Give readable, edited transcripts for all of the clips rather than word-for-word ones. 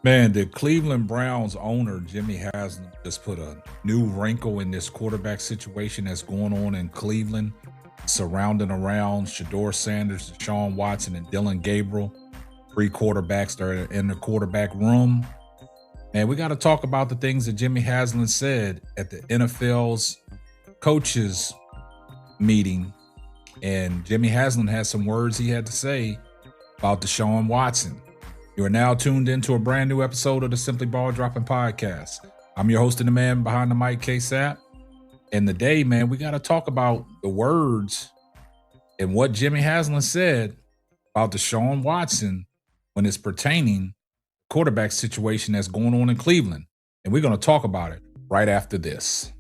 Man, the Cleveland Browns owner, Jimmy Haslam, just put a new wrinkle in this quarterback situation that's going on in Cleveland, surrounding around Shador Sanders, Deshaun Watson, and Dylan Gabriel, three quarterbacks that are in the quarterback room. And we got to talk about the things that Jimmy Haslam said at the NFL's coaches meeting. And Jimmy Haslam had some words he had to say about Deshaun Watson. You are now tuned into a brand new episode of the Simply Ball Dropping Podcast. I'm your host and the man behind the mic, K-Sap. And today, man, we got to talk about the words and what Jimmy Haslam said about Deshaun Watson when it's pertaining quarterback situation that's going on in Cleveland. And we're going to talk about it right after this.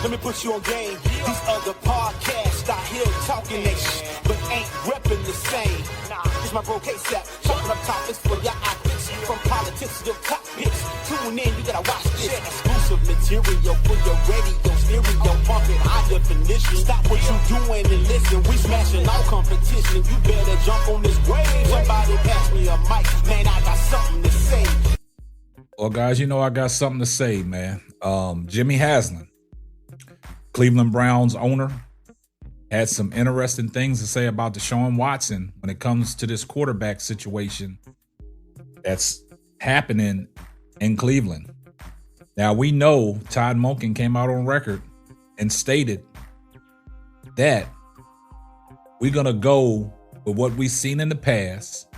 Let me put you on game. These other podcasts out here talking that shit, but ain't repping the same. It's my bro K-Sap, chopping up topics for your optics. From politics to your top picks. Tune in, you gotta watch this. Exclusive material for your radio, stereo, pumping high definition. Stop what you doing and listen. We smashing all competition. You better jump on this wave. Somebody pass me a mic, man. I got something to say. Well, guys, you know I got something to say, man. Jimmy Haslam, Cleveland Browns owner, had some interesting things to say about Deshaun Watson when it comes to this quarterback situation that's happening in Cleveland. Now, we know Todd Monken came out on record and stated that we're going to go with what we've seen in the past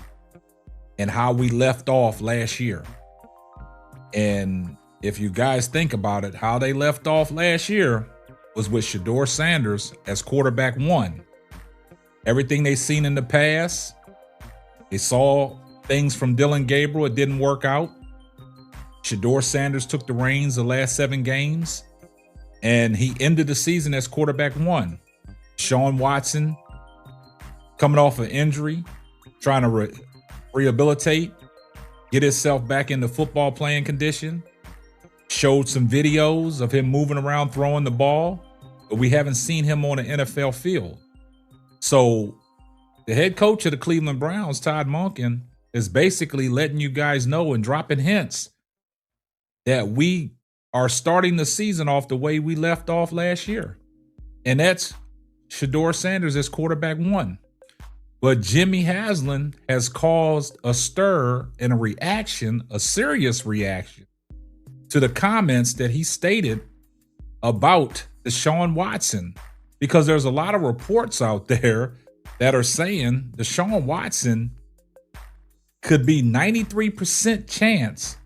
and how we left off last year. And if you guys think about it, how they left off last year was with Shador Sanders as quarterback one. Everything they seen in the past, they saw things from Dylan Gabriel. It didn't work out. Shador Sanders took the reins the last 7 games, and he ended the season as quarterback one. Deshaun Watson, coming off an injury, trying to rehabilitate, get himself back into football playing condition. Showed some videos of him moving around throwing the ball, but we haven't seen him on an NFL field. So the head coach of the Cleveland Browns, Todd Monken, is basically letting you guys know and dropping hints that we are starting the season off the way we left off last year. And that's Shador Sanders as quarterback one. But Jimmy Haslam has caused a stir and a reaction, a serious reaction, to the comments that he stated about Deshaun Watson, because there's a lot of reports out there that are saying Deshaun Watson could be 93% chance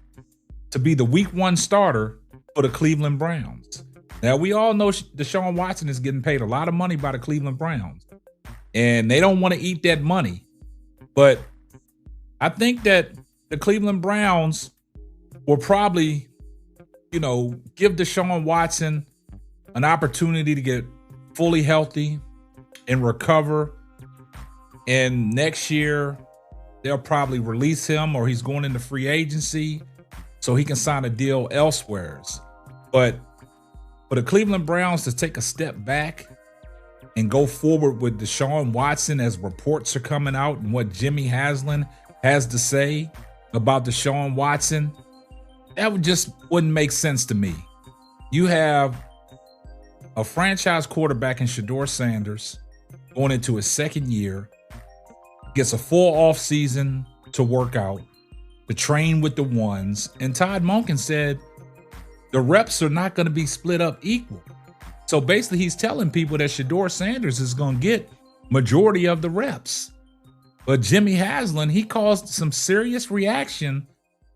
to be the week 1 starter for the Cleveland Browns. Now, we all know Deshaun Watson is getting paid a lot of money by the Cleveland Browns, and they don't want to eat that money. But I think that the Cleveland Browns will probably give Deshaun Watson an opportunity to get fully healthy and recover. And next year, they'll probably release him, or he's going into free agency so he can sign a deal elsewhere. But for the Cleveland Browns to take a step back and go forward with Deshaun Watson, as reports are coming out and what Jimmy Haslam has to say about Deshaun Watson, that wouldn't make sense to me. You have a franchise quarterback in Shador Sanders going into his second year, gets a full offseason to work out, to train with the ones. And Todd Monken said the reps are not going to be split up equal. So basically he's telling people that Shador Sanders is going to get majority of the reps. But Jimmy Haslam, he caused some serious reaction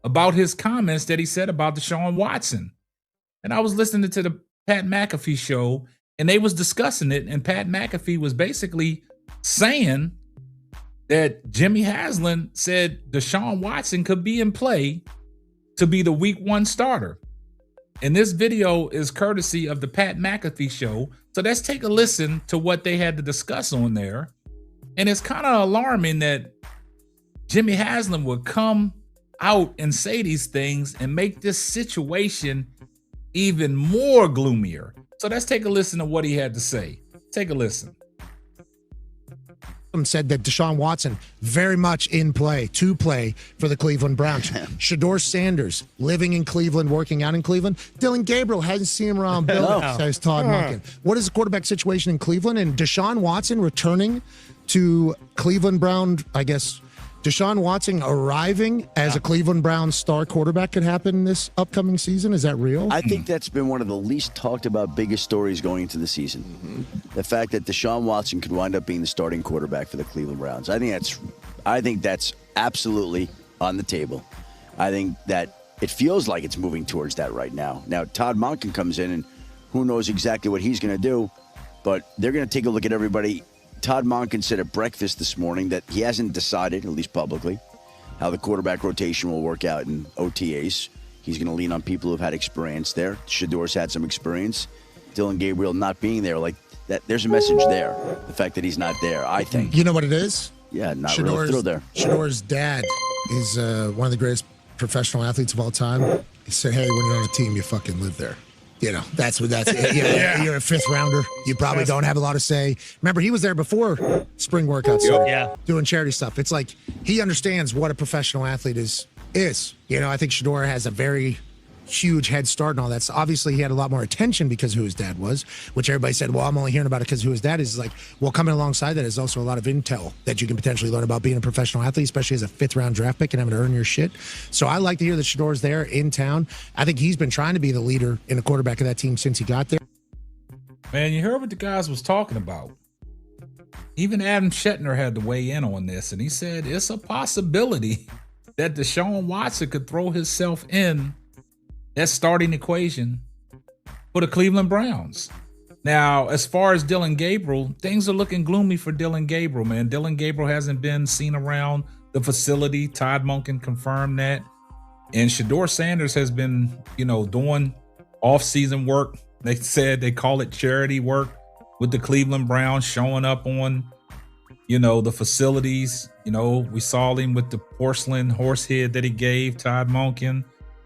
about his comments that he said about Deshaun Watson. And I was listening to the Pat McAfee show, and they was discussing it, and Pat McAfee was basically saying that Jimmy Haslam said Deshaun Watson could be in play to be the week 1 starter. And this video is courtesy of the Pat McAfee show. So let's take a listen to what they had to discuss on there. And it's kind of alarming that Jimmy Haslam would come out and say these things and make this situation even more gloomier. So let's take a listen to what he had to say. Take a listen. said that Deshaun Watson very much in play, to play for the Cleveland Browns. Shador Sanders living in Cleveland, working out in Cleveland. Dylan Gabriel hasn't seen him around building, says Todd Monken. What is the quarterback situation in Cleveland? And Deshaun Watson returning to Cleveland Brown, I guess, Deshaun Watson arriving as a Cleveland Browns star quarterback could happen this upcoming season. Is that real? I think that's been one of the least talked about, biggest stories going into the season. Mm-hmm. The fact that Deshaun Watson could wind up being the starting quarterback for the Cleveland Browns. I think that's absolutely on the table. I think that it feels like it's moving towards that right now. Now, Todd Monken comes in, and who knows exactly what he's going to do, but they're going to take a look at everybody. Todd Monken said at breakfast this morning that he hasn't decided, at least publicly, how the quarterback rotation will work out in OTAs. He's going to lean on people who've had experience there. Shador's had some experience. Dylan Gabriel not being there, like that. There's a message there. The fact that he's not there, I think. You know what it is? Yeah, not really thrilled there. Shador's dad is one of the greatest professional athletes of all time. He said, "Hey, when you're on a team, you fucking live there." You know, that's it. You're a fifth rounder. You probably don't have a lot to say. Remember, he was there before spring workouts started, doing charity stuff. It's like he understands what a professional athlete is. You know, I think Shador has a very huge head start and all that. So obviously, he had a lot more attention because of who his dad was, which everybody said, well, I'm only hearing about it because of who his dad is. Like, well, coming alongside that is also a lot of intel that you can potentially learn about being a professional athlete, especially as a fifth-round draft pick and having to earn your shit. So I like to hear that Shador's there in town. I think he's been trying to be the leader and the quarterback of that team since he got there. Man, you heard what the guys was talking about. Even Adam Shetner had to weigh in on this, and he said it's a possibility that Deshaun Watson could throw himself in that starting equation for the Cleveland Browns. Now, as far as Dylan Gabriel, things are looking gloomy for Dylan Gabriel, man. Dylan Gabriel hasn't been seen around the facility. Todd Monken confirmed that. And Shador Sanders has been, doing off-season work. They said they call it charity work with the Cleveland Browns, showing up on, the facilities. We saw him with the porcelain horse head that he gave Todd Monken.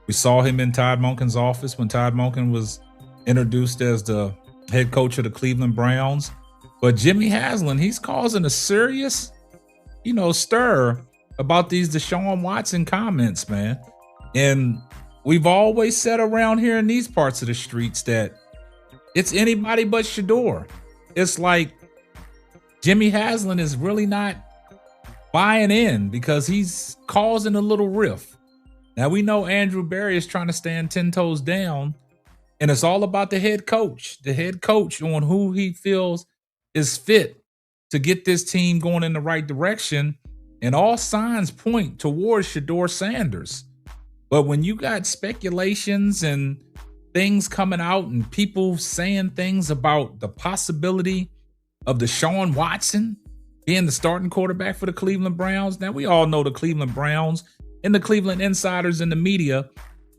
We saw him in Todd Monken's office when Todd Monken was introduced as the head coach of the Cleveland Browns. But Jimmy Haslam, he's causing a serious, stir about these Deshaun Watson comments, man. And we've always said around here in these parts of the streets that it's anybody but Shador. It's like Jimmy Haslam is really not buying in because he's causing a little rift. Now, we know Andrew Berry is trying to stand 10 toes down, and it's all about the head coach on who he feels is fit to get this team going in the right direction. And all signs point towards Shador Sanders. But when you got speculations and things coming out and people saying things about the possibility of Deshaun Watson being the starting quarterback for the Cleveland Browns, now we all know the Cleveland Browns and the Cleveland insiders in the media,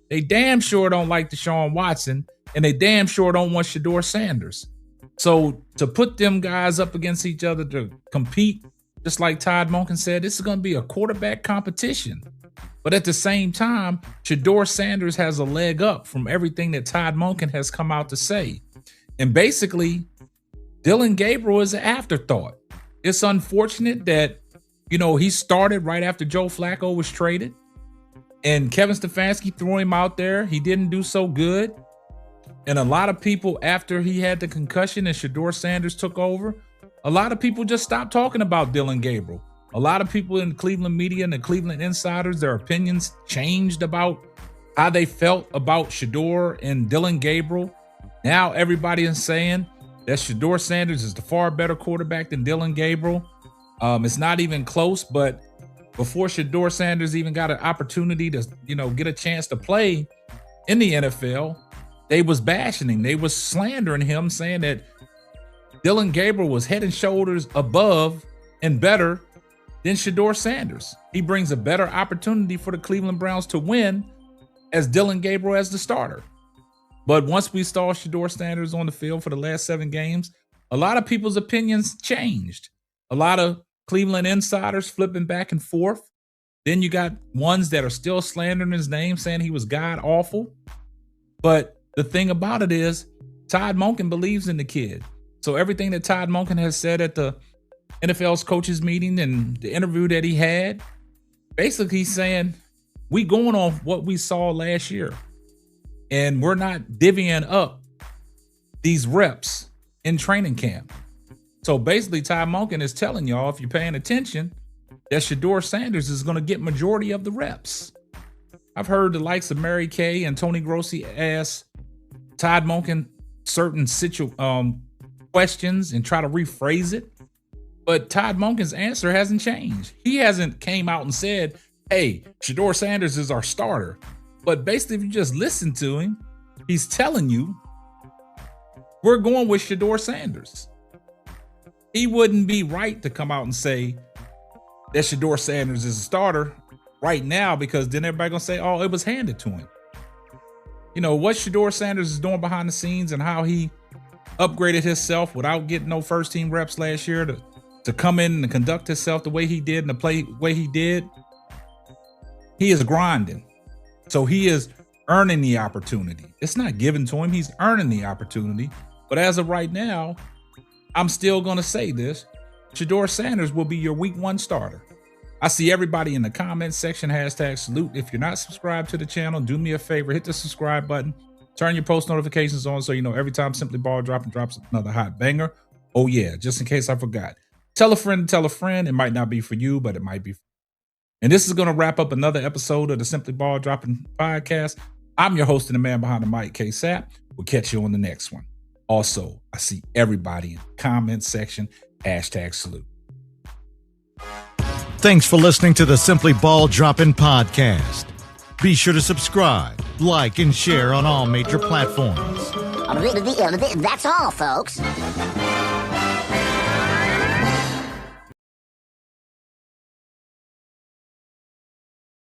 they damn sure don't like Deshaun Watson, and they damn sure don't want Shador Sanders. So to put them guys up against each other to compete, just like Todd Monken said, this is going to be a quarterback competition. But at the same time, Shador Sanders has a leg up from everything that Todd Monken has come out to say. And basically, Dylan Gabriel is an afterthought. It's unfortunate that he started right after Joe Flacco was traded, and Kevin Stefanski threw him out there. He didn't do so good. And a lot of people, after he had the concussion and Shador Sanders took over, a lot of people just stopped talking about Dylan Gabriel. A lot of people in the Cleveland media and the Cleveland insiders, their opinions changed about how they felt about Shador and Dylan Gabriel. Now everybody is saying that Shador Sanders is the far better quarterback than Dylan Gabriel. It's not even close, but before Shador Sanders even got an opportunity to, get a chance to play in the NFL, they was bashing him. They was slandering him, saying that Dylan Gabriel was head and shoulders above and better than Shador Sanders. He brings a better opportunity for the Cleveland Browns to win as Dylan Gabriel as the starter. But once we saw Shador Sanders on the field for the last 7 games, a lot of people's opinions changed. A lot of Cleveland insiders flipping back and forth. Then you got ones that are still slandering his name, saying he was god awful. But the thing about it is, Todd Monken believes in the kid. So everything that Todd Monken has said at the NFL's coaches meeting and the interview that he had, basically saying, we going on what we saw last year. And we're not divvying up these reps in training camp. So basically, Ty Monken is telling y'all, if you're paying attention, that Shedeur Sanders is going to get majority of the reps. I've heard the likes of Mary Kay and Tony Grossi ask Todd Monken certain questions and try to rephrase it. But Todd Monken's answer hasn't changed. He hasn't came out and said, hey, Shedeur Sanders is our starter. But basically, if you just listen to him, he's telling you, we're going with Shedeur Sanders. He wouldn't be right to come out and say that Shedeur Sanders is a starter right now, because then everybody gonna say, oh, it was handed to him. You know, what Shedeur Sanders is doing behind the scenes and how he upgraded himself without getting no first team reps last year to come in and conduct himself the way he did and to play the way he did. He is grinding. So he is earning the opportunity. It's not given to him. He's earning the opportunity. But as of right now, I'm still going to say this. Shedeur Sanders will be your week 1 starter. I see everybody in the comments section, #salute. If you're not subscribed to the channel, do me a favor, hit the subscribe button. Turn your post notifications on so you know every time Simply Ball drops another hot banger. Oh yeah, just in case I forgot. Tell a friend to tell a friend. It might not be for you, but it might be for you. And this is going to wrap up another episode of the Simply Ball Dropping podcast. I'm your host and the man behind the mic, K-Sap. We'll catch you on the next one. Also, I see everybody in the comment section, #salute. Thanks for listening to the Simply Ball Dropping podcast. Be sure to subscribe, like, and share on all major platforms. That's all, folks.